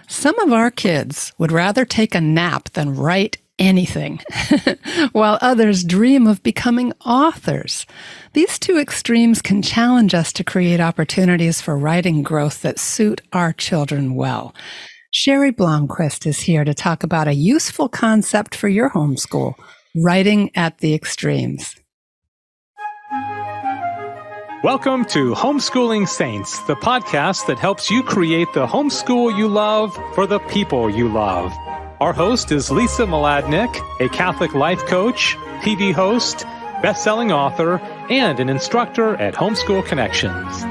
Some of our kids would rather take a nap than write anything, while others dream of becoming authors. These two extremes can challenge us to create opportunities for writing growth that suit our children well. Cheri Blomquist is here to talk about a useful concept for your homeschool, writing at the extremes. Welcome to Homeschooling Saints, the podcast that helps you create the homeschool you love for the people you love. Our host is Lisa Mladinich, a Catholic life coach, TV host, best-selling author, and an instructor at Homeschool Connections.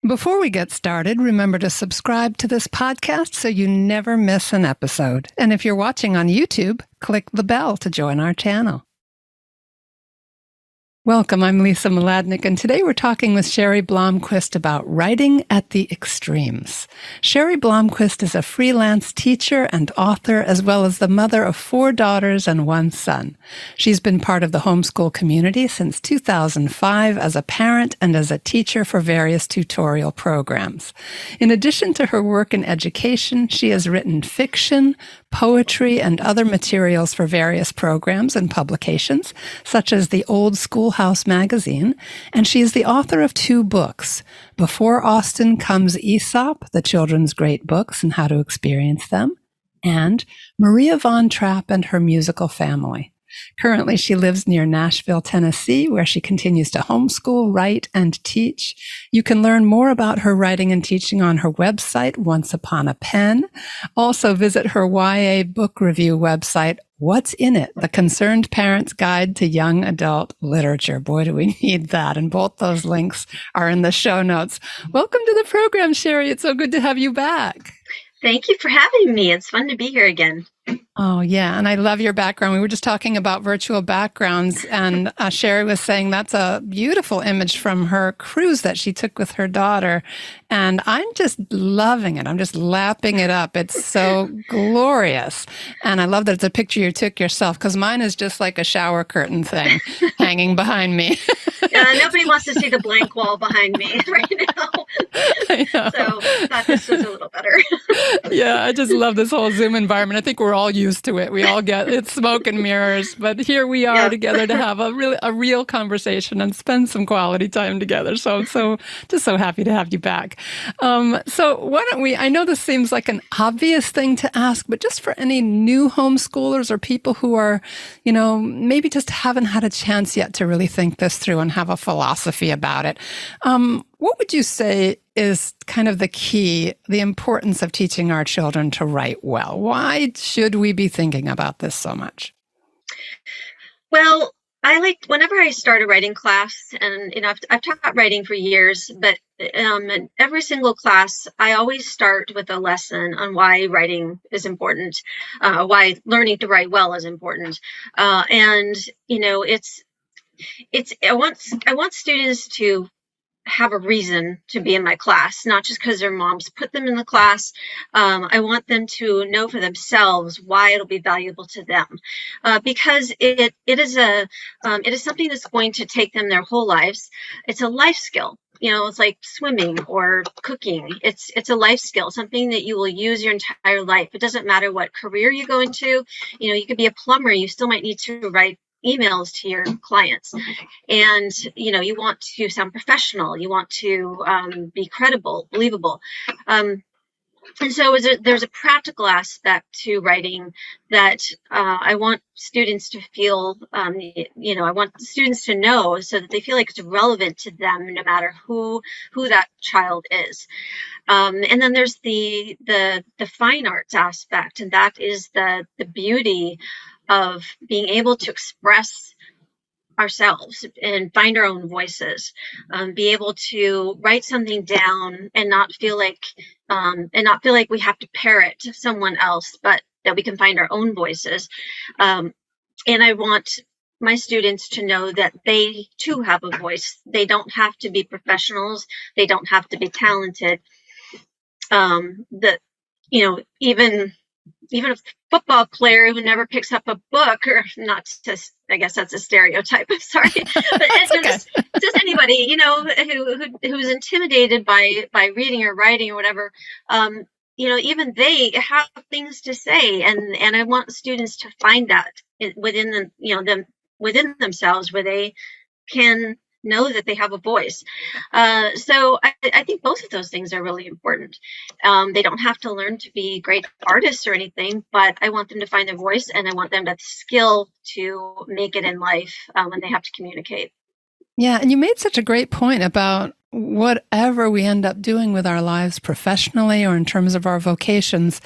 Before we get started, remember to subscribe to this podcast so you never miss an episode. And if you're watching on YouTube, click the bell to join our channel. Welcome, I'm Lisa Mladinich, and today we're talking with Cheri Blomquist about writing at the extremes. Cheri Blomquist is a freelance teacher and author, as well as the mother of 4 daughters and 1 son. She's been part of the homeschool community since 2005 as a parent and as a teacher for various tutorial programs. In addition to her work in education, she has written fiction, poetry, and other materials for various programs and publications, such as the Old Schoolhouse magazine, and she is the author of 2 books, Before Austin Comes 𝐸𝐵, the children's great books and how to experience them, and Maria Von Trapp and Her Musical Family. Currently, she lives near Nashville, Tennessee, where she continues to homeschool, write, and teach. You can learn more about her writing and teaching on her website, Once Upon a Pen. Also, visit her YA book review website, What's in It? The Concerned Parent's Guide to Young Adult Literature. Boy, do we need that. And both those links are in the show notes. Welcome to the program, Cheri. It's so good to have you back. Thank you for having me. It's fun to be here again. Oh, yeah. And I love your background. We were just talking about virtual backgrounds, and Cheri was saying that's a beautiful image from her cruise that she took with her daughter. And I'm just loving it. I'm just lapping it up. It's so glorious. And I love that it's a picture you took yourself, because mine is just like a shower curtain thing hanging behind me. Nobody wants to see the blank wall behind me right now. I know. So I thought this was a little better. Yeah, I just love this whole Zoom environment. I think we're all used to it. We all get it's smoke and mirrors, but here we are together to have a real conversation and spend some quality time together. So I'm just so happy to have you back. So why don't we, I know this seems like an obvious thing to ask, but just for any new homeschoolers or people who are, maybe just haven't had a chance yet to really think this through and have a philosophy about it. What would you say is kind of the key, the importance of teaching our children to write well? Why should we be thinking about this so much? Well, whenever I start a writing class, and I've taught writing for years, but in every single class, I always start with a lesson on why writing is important, why learning to write well is important, I want students to have a reason to be in my class, not just because their moms put them in the class. I want them to know for themselves why it'll be valuable to them, because it is something that's going to take them their whole lives. It's a life skill. It's like swimming or cooking. It's a life skill, something that you will use your entire life. It doesn't matter what career you go into. You could be a plumber. You still might need to write emails to your clients, and you want to sound professional, you want to be credible, believable, and so there's a practical aspect to writing that I want students to feel, I want students to know, so that they feel like it's relevant to them no matter who that child is. And then there's the fine arts aspect, and that is the beauty of being able to express ourselves and find our own voices, be able to write something down and not feel like we have to parrot someone else, but that we can find our own voices. And I want my students to know that they too have a voice. They don't have to be professionals. They don't have to be talented. Even even a football player who never picks up a book, or not to, I guess that's a stereotype. I'm sorry, but Okay. just anybody, you know, who's intimidated by reading or writing or whatever. You know, even they have things to say, and I want students to find that within them, you know, them within themselves, where they can know that they have a voice. So I think both of those things are really important. They don't have to learn to be great artists or anything, but I want them to find their voice, and I want them to have the skill to make it in life when they have to communicate. Yeah, and you made such a great point about whatever we end up doing with our lives professionally or in terms of our vocations,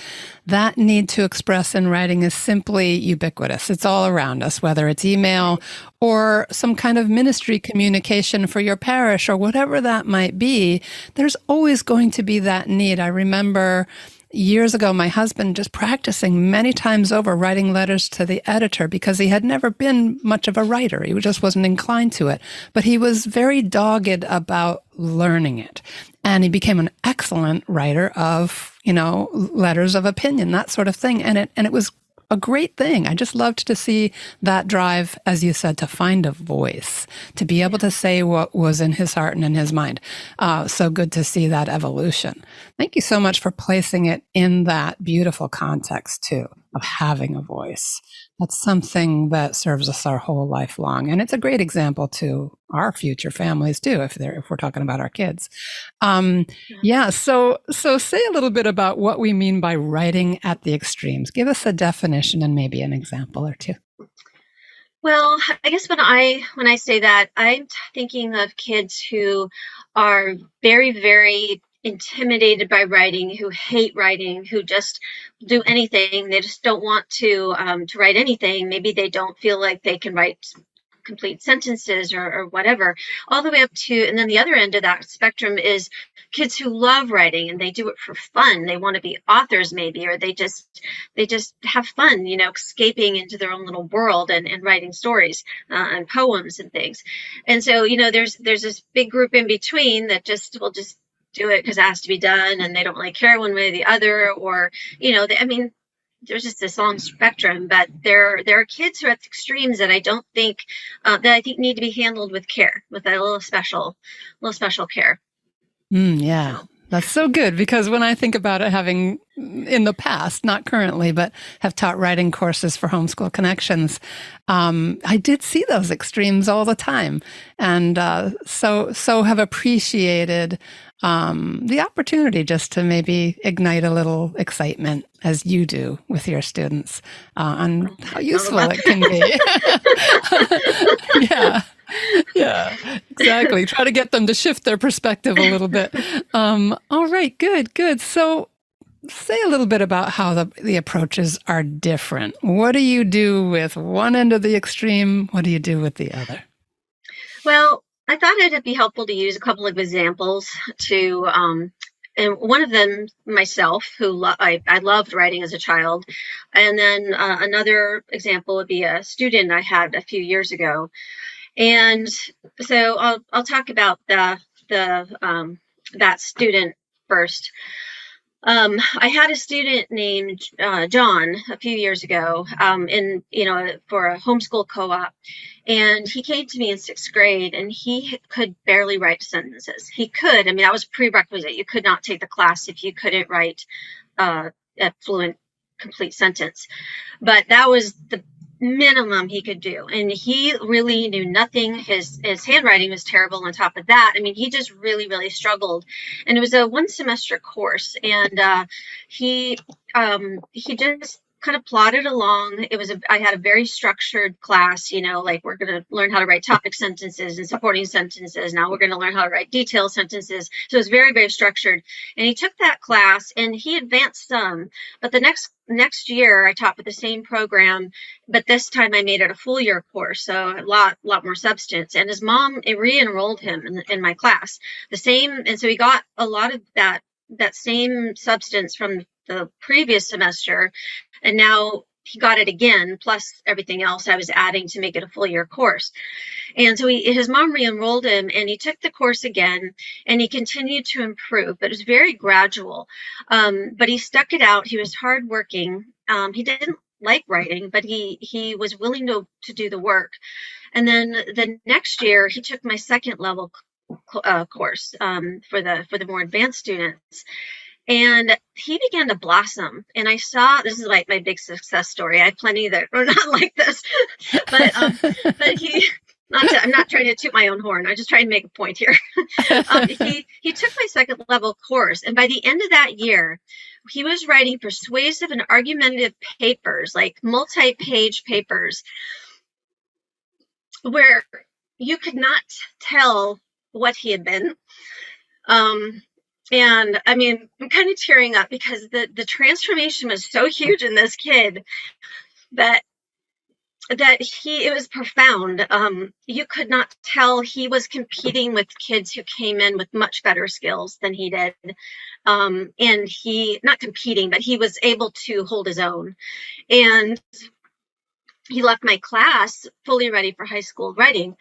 that need to express in writing is simply ubiquitous. It's all around us, whether it's email or some kind of ministry communication for your parish or whatever that might be. There's always going to be that need. I remember years ago, my husband just practicing many times over writing letters to the editor because he had never been much of a writer. He just wasn't inclined to it. But he was very dogged about learning it. And he became an excellent writer of, you know, letters of opinion, that sort of thing. And it was a great thing. I just loved to see that drive, as you said, to find a voice, to be able to say what was in his heart and in his mind. So good to see that evolution. Thank you so much for placing it in that beautiful context, too, of having a voice. That's something that serves us our whole life long. And it's a great example to our future families, too, if we're talking about our kids. Yeah. So say a little bit about what we mean by writing at the extremes. Give us a definition and maybe an example or two. Well, I guess when I say that, I'm thinking of kids who are very, very intimidated by writing, who hate writing, who just do anything. They just don't want to write anything. Maybe they don't feel like they can write complete sentences or whatever, all the way up to, and then the other end of that spectrum is kids who love writing and they do it for fun. They want to be authors maybe, or they just have fun, you know, escaping into their own little world and writing stories and poems and things. And so, you know, there's this big group in between that will just do it because it has to be done, and they don't really care one way or the other, or, you know, there's just this long spectrum, but there are kids who are at the extremes that I don't think that I think need to be handled with care, with a little special care. Yeah, that's so good, because when I think about it, having in the past, not currently, but have taught writing courses for Homeschool Connections, I did see those extremes all the time, and so have appreciated the opportunity just to maybe ignite a little excitement, as you do with your students, on how useful it can be. Yeah, exactly. Try to get them to shift their perspective a little bit. All right, good. So say a little bit about how the approaches are different. What do you do with one end of the extreme? What do you do with the other? Well, I thought it'd be helpful to use a couple of examples to, and one of them myself, who I loved writing as a child, and then another example would be a student I had a few years ago. And so I'll talk about that student first. I had a student named John a few years ago, for a homeschool co-op, and he came to me in 6th grade, and he could barely write sentences. He could, I mean, that was prerequisite. You could not take the class if you couldn't write a fluent, complete sentence. But that was the minimum he could do, and he really knew nothing. His handwriting was terrible on top of that. I mean, he just really struggled, and it was a 1-semester course, and he just kind of plodded along. I had a very structured class, you know, like we're going to learn how to write topic sentences and supporting sentences. Now we're going to learn how to write detailed sentences. So it was very structured, and he took that class and he advanced some, but the next year I taught with the same program, but this time I made it a full year course, so a lot more substance. And his mom re-enrolled him in my class, and so he got a lot of that same substance from the previous semester, and now he got it again, plus everything else I was adding to make it a full year course. And so his mom re-enrolled him, and he took the course again, and he continued to improve, but it was very gradual. But he stuck it out. He was hardworking. He didn't like writing, but he was willing to do the work. And then the next year, he took my second level course for the more advanced students. And he began to blossom. And I saw, this is like my big success story. I have plenty that are not like this, but I'm not trying to toot my own horn. I'm just trying to make a point here. He took my second level course. And by the end of that year, he was writing persuasive and argumentative papers, like multi-page papers, where you could not tell what he had been. And I mean, I'm kind of tearing up because the transformation was so huge in this kid that it was profound. You could not tell he was competing with kids who came in with much better skills than he did. And he, not competing, but he was able to hold his own. And he left my class fully ready for high school writing.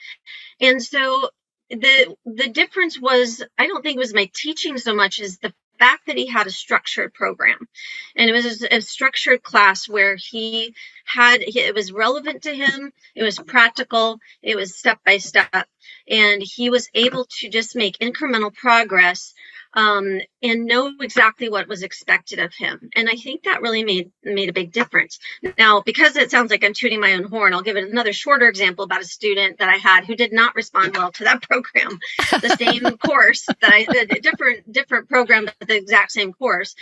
And so the difference was, I don't think it was my teaching so much as the fact that he had a structured program. And it was a structured class where it was relevant to him, it was practical, it was step by step, and he was able to just make incremental progress and know exactly what was expected of him. And I think that really made a big difference. Now, because it sounds like I'm tooting my own horn, I'll give it another shorter example about a student that I had who did not respond well to that program. The same course that different program, but the exact same course.